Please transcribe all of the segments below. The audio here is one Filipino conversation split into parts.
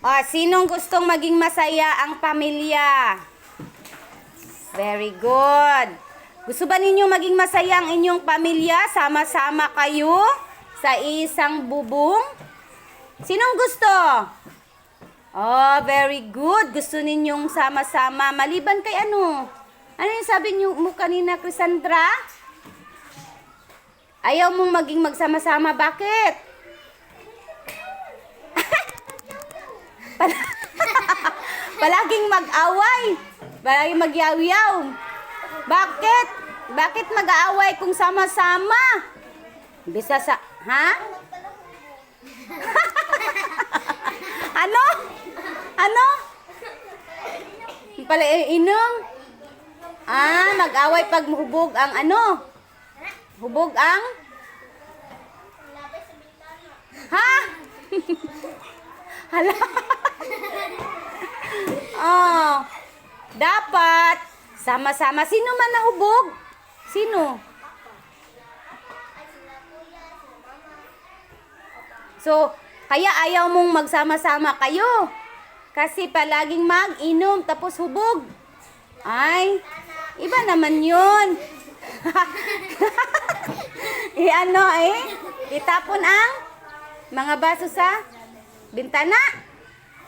Sinong gustong maging masaya ang pamilya? Very good. Gusto ba ninyo maging masaya ang inyong pamilya? Sama-sama kayo sa isang bubong? Sinong gusto? Very good. Gusto ninyong sama-sama. Maliban kay ano? Ano yung sabi niyo mo kanina, Crisandra? Ayaw mong maging magsama-sama. Bakit? Palaging mag-away. Palaging magyaw-yaw. Bakit? Bakit mag-aaway kung sama-sama? Bisa sa... Ha? Ano? Ano? Pala inom? Mag-away pag hubog ang ano? Hubog ang? Ha? Hala? Dapat sama-sama. Sino man nahubog? Sino? So, kaya ayaw mong magsama-sama kayo. Kasi palaging mag-inom tapos hubog. Ay, iba naman yun. Itapon ang mga baso sa bintana.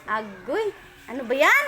Agoy, ano ba yan?